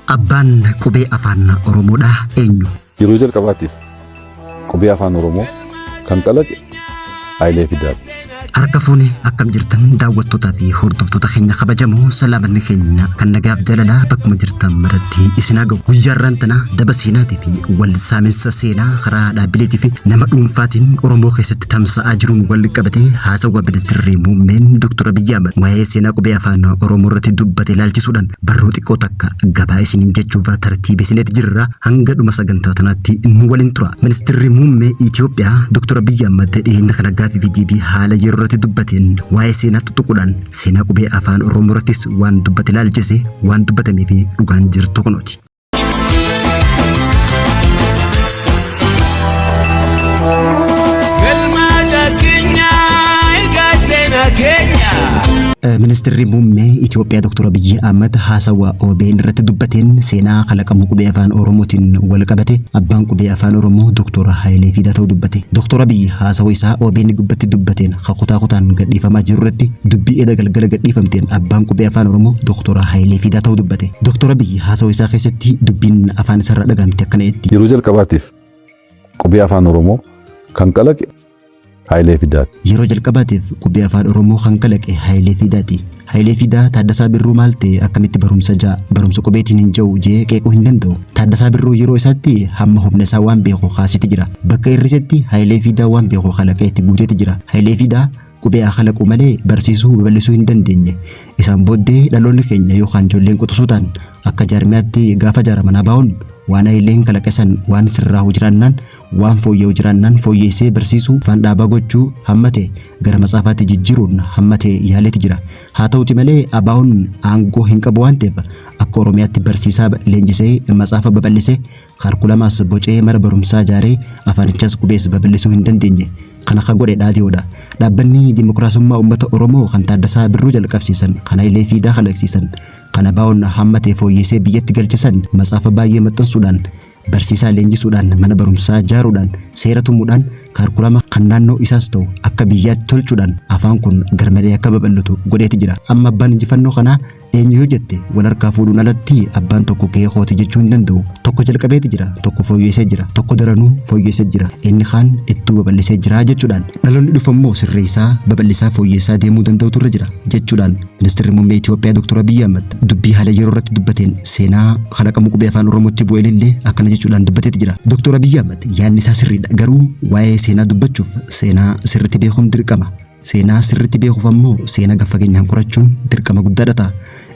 Abbaan qubee afaan Oromoodha eenyu? Yeroo jalqabaatiif qubee afaan Oromoo kan kalaqe Hayilee Fidaati. Harka fuune akkam jirtan daawwattootaa fi hordoftoota keenya kabajamoo salaamanni keenya kan nagaaf jaalalaa bakkuma jirtan maratti isin haa ga'u. Guyyaarraan tana daba seenaatii fi wal saamessa seenaa karaa dhaabbileetii fi nama dhuunfaatiin Oromoo keessatti tamsa'aa jiruun wal qabatee haasawaa ministeerri muummeen Dr. Abiyyi Ahmed waa'ee seenaa qubee afaan Oromoo irratti dubbate ilaalchisuudhaan barruu xiqqoo takka gabaa isiniin jechuuf tartiiba isinitti jirra hanga dhuma sagantaa tanaatti nu waliin tura. Ministeerri muummee Itoophiyaa Dr. Abiyyi Ahmed dhiyeenya kana gaaffii fi deebii haala yeroo dubbateen waa'ee seenaa tuttuquudhaan seenaa qubee afaan Oromoo irrattis waan dubbate ilaalchise waan dubbatamee fi dhugaan jirtu kunuuti. Ministeerri muummee Itoophiyaa Dr. Abiyyi Ahmed haasawaa OBN irratti dubbateen seenaa kalaqamuu qubee afaan Oromootiin wal qabate abbaan qubee afaan Oromoo Dr. Hayilee Fidaa ta'uu dubbate. Dr. Abiyyi haasawaa isaa OBN gubbatti dubbateen kutaa kutaan gadhiifamaa jiru irratti dubbii edda galgala gadhiifamteen abbaan qubee afaan Oromoo Dr. Hayilee Fidaa ta'uu dubbate. Dr. Abiyyi haasawaa isaa keessatti dubbiin afaan isaarraa dhagamte akkana jetti. Yeroo jalqabaatiif qubee afaan Oromoo kan kalaqe Hayilee Fidaati. Yeroo jalqabaatiif qubee afaan Oromoo kan kalaqe Hayilee Fidaati. Hayilee Fidaa Taaddasaa Birruu maal ta'e akkamitti barumsa qubeetiin hin jiru jee qeequu hin danda'u. Taaddasaa Birruu yeroo isaatti hamma humna isaa waan beeku kaasitti jira. Bakka hir'isetti Hayilee Fidaa waan beeku kalaqee itti guuteeti jira. Hayilee Fidaa qubee kalaquu malee barsiisuu babal'isuu hin dandeenye. Isaan booddee dhaloonni keenya yookaan ijoolleen quxisuudhaan akka jaarmiyaatti gaafa jaaraman abaa'uun waan Hayileen kalaqesan waan sirraa'u jiraannaan waan fooyya'u jiraannaan fooyyeessee barsiisuu faan dhaabaa gochuu hammate gara matsaafaatti jijjiiruun hammate yaaleeti jira. Haa ta'uti malee abaa'uun aangoo hin qabu waan ta'eef akka Oromiyaatti barsiisaa leenjisee matsaafa babal'isee karikulamaas bocee mana barumsaa ijaaree afaanichas qubees babal'isuu hin dandeenye. Kana ka godhe dhaadhiyoodha. Dhaabbanni Dimookiraasummaa Uummata Oromoo kan Taaddasaa Birruu jalqabsiisan kan Hayilee Fidaa kalaqsiisan kan abaa'uun hammatee fooyyessee biyyatti galchisan matsaafa baay'ee maxxansuudhaan barsiisaa leenjisuudhaan mana barumsaa ijaaruudhaan seera tumuudhaan karikulama kan naannoo isaas ta'u akka biyyaatti tolchuudhaan afaan kun garmalee akka babal'atu godheeti jira. Amma abbaan injifannoo kanaa eenyu yoo jette wal harkaa fuudhuun alatti abbaan tokko ka'ee kooti jechuu hin danda'u. Tokko jalqabeeti jira, tokko fooyyessee jira, tokko daranuu fooyyessee jira, inni kaan ittuu babal'isee jira jechuudhaan dhaloonni dhufu immoo sirreessaa babal'isaa fooyyessaa deemuu danda'utu irra jira jechuudhaan ministeerri muummee Itoophiyaa Dr. Abiyyi Ahmed dubbii haala yeroo irratti dubbateen seenaa kalaqamuu qubee afaan Oromootti bu'eelillee akkana jechuudhaan dubbateeti jira. Dr. Abiyyi Ahmed yaadni isaa sirriidha, garuu waa'ee seenaa dubbachuuf seenaa sirriitti beekuun dirqama. Seenaa sirriitti beekuuf ammoo seenaa gaafa fageenyaan qorachuun dirqama guddaadha ta'a.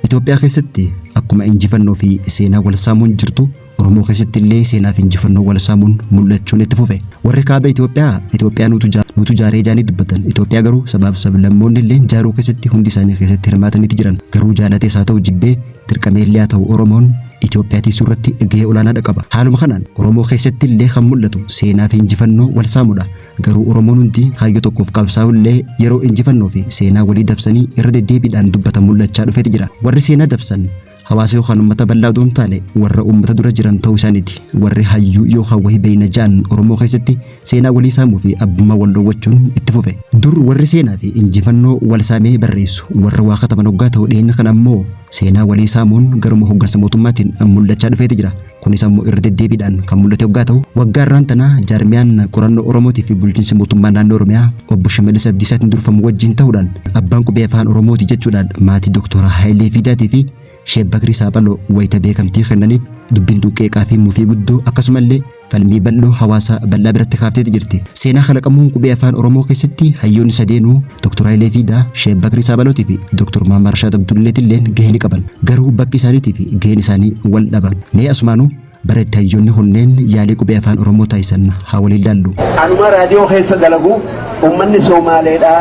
Itoophiyaa keessatti akkuma injifannoo fi seenaa wal saamuun jirtu Oromoo keessatti illee seenaa fi injifannoo wal saamuun mul'achuun itti fufe. Warri kaaba Itoophiyaa nutu jaaree jaanii dubbatan. Itoophiyaa garuu sabaaf sablammoonni illee jaaruu keessatti hundi isaanii keessatti hirmaataniiti jiran. Garuu jaalatees haa ta'u jibbee dirqamee illee haa ta'u Oromoon Itoophiyaa tiisuu irratti gahee olaanaadha qaba. Haaluma kanaan Oromoo keessatti illee kan mul'atu seenaa fi injifannoo wal saamudha. Garuu Oromoon hundi kaayyoo tokkoof qabsaa'u illee yeroo injifannoo fi seenaa walii dabsanii irra deddeebiidhaan dubbatan mul'achaa dhufeeti jira. Warri seenaa dabsan hawaasa yookaan uummata bal'aa osoo hin taane warra uummata dura jiran ta'uu isaaniiti. Warri hayyuu yookaan wahii beeyna ja'an Oromoo keessatti seenaa walii saamuu fi abbummaa wal dhoowwachuun itti fufe. Dur warri seenaa fi injifannoo wal saamee barreessu warra waa kataban hoggaa ta'u dhiyeenya kana ammoo seenaa walii saamuun garuma hoggansa mootummaatiin mul'achaa dhufeeti jira. Kunis ammoo irra deddeebiidhaan kan mul'ate hoggaa ta'u waggaa irraan tana jaarmiyaan qorannoo Oromootii fi bulchiinsi mootummaa naannoo Oromiyaa obbo Shimallis Abdiisaatiin durfamu wajjin ta'uudhaan abbaan qubee afaan Oromooti jechuudhaan maatii Dr. Hayilee Fidaatii fi Sheek Bakrii Saaphaloo wayita beekamtii kennaniif dubbiin qeeqaa fi muufii guddoo akkasumallee falmii bal'oo hawaasa bal'aa biratti kaafteeti jirti. Seenaa kalaqamuun qubee afaan Oromoo keessatti hayyoonni sadeenuu Dr. Hayilee Fidaa, Sheek Bakrii Saaphalootii fi Dr. Mahammad Rashaad Abdulleetilleen gahee ni qaban. Garuu bakki isaaniitii fi gaheen isaanii wal dhaban. Mee asumaanuu bara itti hayyoonni kunneen yaalii qubee afaan Oromoo taasisan haa waliin ilaallu. Anuma raadiyoo keessa dalagu uummanni Somaaleedhaa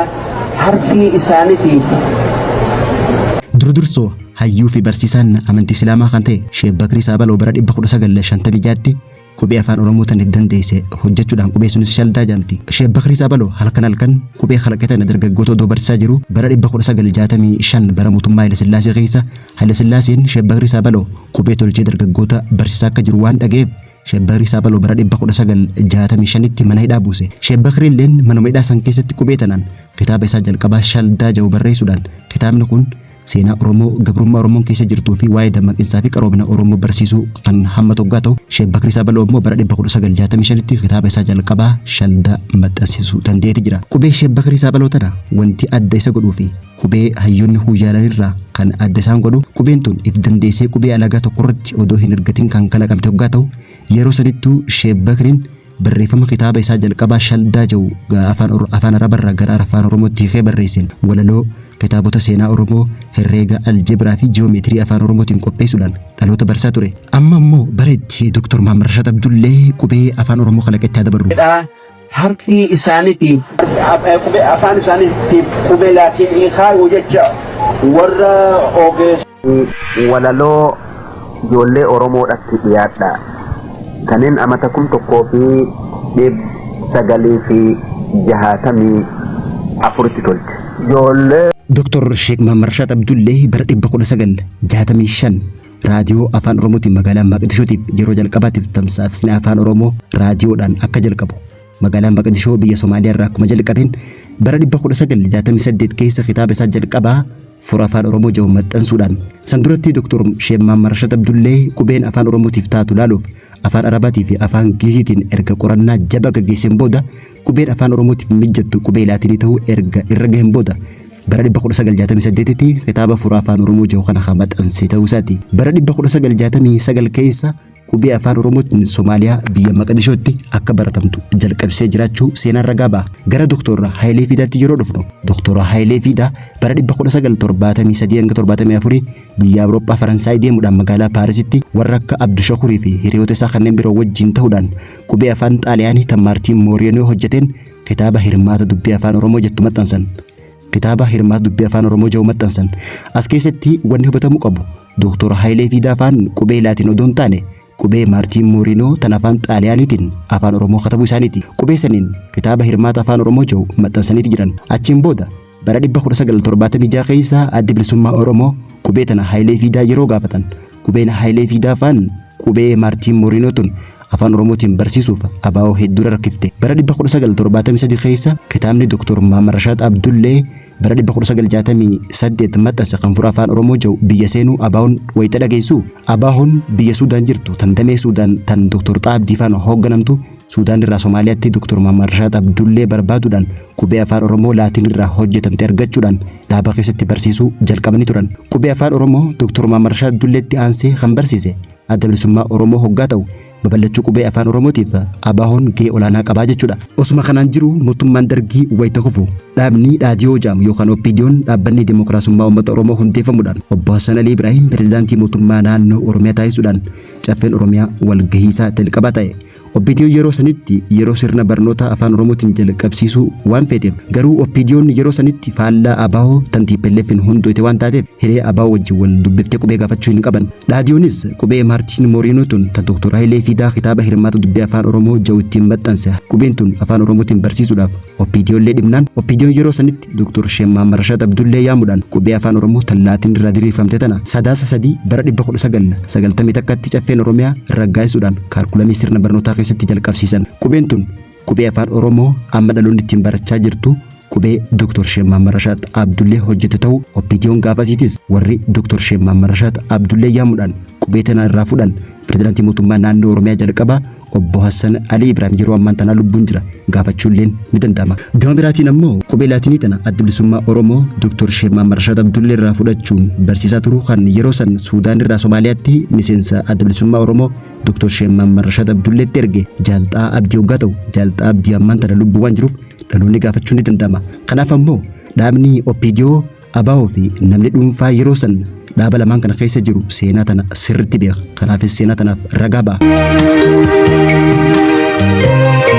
harfii isaaniitiif. Durdursoo hayyuu fi barsiisaan amantii Islaamaa kan ta'e Sheek Bakrii Saaphaloo bara 1956tti qubee afaan Oromoo tan dandeesse hojjechuudhaan qubee sunis shaldaa jedhamti. Sheek Bakrii Saaphaloo halkan qubee kalaqatan dargaggoota odoo barsiisaa jiru bara 1965 bara mootummaa Haile Sillaasee keessa Haile Sillaaseen Sheek Bakrii Saaphaloo qubee tolchee dargaggoota barsiisaa akka jiru waan dhaga'eef Sheek Bakrii Saaphaloo bara 1965tti mana hidhaa buuse. Sheek Bakrii illeen manuma hidhaa san keessatti qubee tanaan kitaaba isaa jalqabaa shaldaa jedhu barreessuudhaan kitaabni kun seenaa Oromoo gabrummaa Oromoon keessa jirtuu fi waa'ee dammaqinsaa fi qaroomina Oromoo barsiisuu kan hamma toggaa ta'u Sheek Bakrii Saabaloo immoo bara 1965tti kitaaba isaa jalqabaa Shaldaa maxxansiisuu danda'eeti jira. Qubee Sheek Bakrii Saabaloo tana wanti adda isa godhuu fi qubee hayyoonni huyyaalan irraa kan adda isaan godhu qubeen tun if dandeessee qubee alagaa tokkorratti odoo hin ergatin kan kalaqamte toggaa ta'u yeroo sanittuu Sheek Bakriin barreeffama kitaaba isaa jalqabaa Shaldaa jedhu afaan Arabarraa gara afaan Oromootti hiikee barreesseen walaloo kitaabota seenaa Oromoo herreega aljeebraa fi ji'oomeetirii afaan Oromootiin qopheessuudhaan dhaloota barsaa ture. Amma immoo bara itti Dr. Muhammad Rashad Abdullee qubee afaan Oromoo kalaqetti dabarru. Harki isaaniitiif qubee afaan isaaniitiif qubee laatiin kaa'u jecha warra ogeessu walaloo ijoollee Oromoodhaatti dhiyaadha. Kanneen amata 1964tti tolche. Ijoollee Dr. Sheek Muhammad Rashad Abdullee bara 1965 raadiyoo afaan Oromootiin magaalaa Maqdishootiif yeroo jalqabaatiif tamsaasni afaan Oromoo raadiyoodhaan akka jalqabu. Magaalaan Maqdishoo biyya Somaaliyaa irraa akkuma jalqabeen bara 1968 keessa kitaaba isaa jalqabaa Fura afaan Oromoo jedhu maxxansuudhaan san duratti Dr. Sheek Muhammad Rashad Abdullee qubeen afaan Oromootiif taatu laaluuf afaan Arabaatii fi afaan Giiziitiin erga qorannaa jabaa gaggeesseen booda qubeen afaan Oromootiif mijjattu qubee laatinii ta'uu erga irra gaheen booda bara 1968tti kitaaba Fura afaan Oromoo jedhu kana maxxanse ta'uu isaati. Bara 1969 keessa qubee afaan Oromootiin Somaaliyaa biyya Maqdishootti akka baratamtu jalqabsee jiraachuu seenaan ragaa ba'a. Gara Dr. Hayilee Fidaatti yeroo dhufnu Dr. Hayilee Fidaa bara 1973-74 biyya Awurooppaa Faransaay deemuudhaan magaalaa Paarisitti warra akka Abduu Shakurii fi hiriyoota isaa kanneen biroo wajjin ta'uudhaan qubee afaan Xaaliyaanii tan Maartiin Mooriinoo hojjeteen kitaaba Hirmaata dubbii afaan Oromoo jettu maxxansan. Kitaaba Hirmaata dubbii afaan Oromoo jedhu maxxansan. As keessatti wanni hubatamuu qabu Dr. Hayilee Fidaa afaan qubee laatiin odoo hin taane qubee Maartiin Mooriinoo tan afaan Xaaliyaaniitiin afaan Oromoo katabuu isaaniiti. Qubee saniin kitaaba Hirmaata afaan Oromoo jedhu maxxansaniiti jiran. Achiin booda bara 1976 keessa adda bilisummaa Oromoo qubee tana Hayilee Fidaa yeroo gaafatan qubeen Hayilee Fidaa afaan qubee Maartiin Mooriinoo tun afaan Oromootiin barsiisuuf abaa'oo hedduu rakkifte. Bara 1973 keessa kitaabni Dr. Muhammad Rashad Abdullee bara 1968 maxxanse kan Fura afaan Oromoo jedhu biyya seenuu abaa'oon wayita dhageessu abaa'oon biyya Suudaan jirtu tan damee Suudaan tan Dr. Xaabdii Faan hoogganamtu Suudaan irraa Somaaliyaatti Dr. Muhammad Rashad Abdullee barbaaduudhaan qubee afaan Oromoo laatiin irraa hojjetamte argachuudhaan dhaaba keessatti barsiisuu jalqabanii turan. Qubee afaan Oromoo Dr. Muhammad Rashad Abdulleetti aansee kan barsiise adda bilisummaa Oromoo hoggaa ta'u babal'achuu qubee afaan Oromootiif abaa'oon gahee olaanaa qabaa jechuudha. Osuma kanaan jiru mootummaan Dargii wayita kufu dhaabni dhaadiyoo jaamu yookaan OPDO'n dhaabbanni Dimookiraasummaa Uummata Oromoo hundeeffamuudhaan obbo Hassan Ali Ibrahim pirezidaantii mootummaa naannoo Oromiyaa taasisuudhaan caffeen Oromiyaa walgahiisaa jalqabaa ta'e. OPDO yeroo sanitti yeroo sirna barnoota afaan Oromootiin jalqabsiisuu waan feeteef garuu OPDO'n yeroo sanitti faallaa abaa'oo tan TPLF'n hundoote waan taateef hiree abaa'oo wajjin wal dubbiftee qubee gaafachuu hin qaban. Dhaadiyoonis qubee Maartiin Mooriinoo tun tan Dr. Hayilee Fidaa kitaaba Hirmaata dubbii afaan Oromoo jedhu ittiin maxxanse qubeen tun afaan Oromootiin barsiisuudhaaf OPDO'llee dhibnaan OPDO'n yeroo sanitti Dr. Sheek Muhammad Rashad Abdullee yaamuudhaan qubee afaan Oromoo tan laatiin irraa diriirfamte tana sadaasa 3 bara 1991tti caffeen Oromiyaa raggaasisuudhaan kaarkulamii sirna barnootaa keessatti jalqabsiisan. Qubeen tun qubee afaan Oromoo amma dhaloonni ittiin barachaa jirtu qubee Dr. Sheek Muhammad Rashad Abdullee hojjete ta'uu OPDO'n gaafasiitis warri Dr. Sheek Muhammad Rashad Abdullee yaamuudhaan qubee tana irraa fuudhan pirezidaantii mootummaa naannoo Oromiyaa jalqabaa obbo Hassan Ali Ibrahim yeroo ammaan tana lubbuun jira gaafachuulleen ni danda'ama. Gama biraatiin ammoo qubee laatinii tana adda bilisummaa Oromoo Dr. Sheek Muhammad Rashad Abdullee irraa fudhachuun barsiisaa turuu kan yeroo san Suudaan irraa Somaaliyaatti miseensa adda bilisummaa Oromoo Dr. Sheek Muhammad Rashad Abdulleetti erge Jaalxaa Abdii hoggaa ta'u Jaalxaa Abdii ammaan tana lubbuu waan jiruuf dhaloonni gaafachuun ni danda'ama. Kanaaf ammoo dhaabni OPDO abaa'oo fi namni dhuunfaa yeroo san dhaaba lamaan kana keessa jiru seenaa tana sirriitti beeka. Kanaafis seenaa tanaaf ragaa ba'a.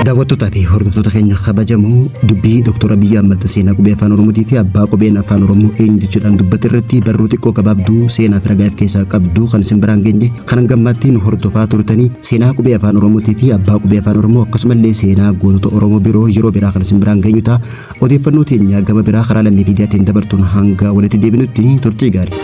Daawwattoota fi hordoftoota keenya kabajamoo dubbii Dr. Abiyyi Ahmad seenaa qubee afaan Oromootii fi abbaa qubeen afaan Oromoo eenyu jechuudhaan dubbate irratti barruu xiqqoo gabaabduu seenaa fi ragaa of keessaa qabdu kan isin biraan geenye kan gammachuun hordofaa turtanii seenaa qubee afaan Oromootii fi abbaa qubee afaan Oromoo akkasumallee seenaa gootota Oromoo biroo yeroo biraa kan isin biraan geenyu ta'a. Odeeffannoo teenya gama biraa karaa lammii miidiyaatiin dabartuun hanga walitti deebinutti turtii gaarii.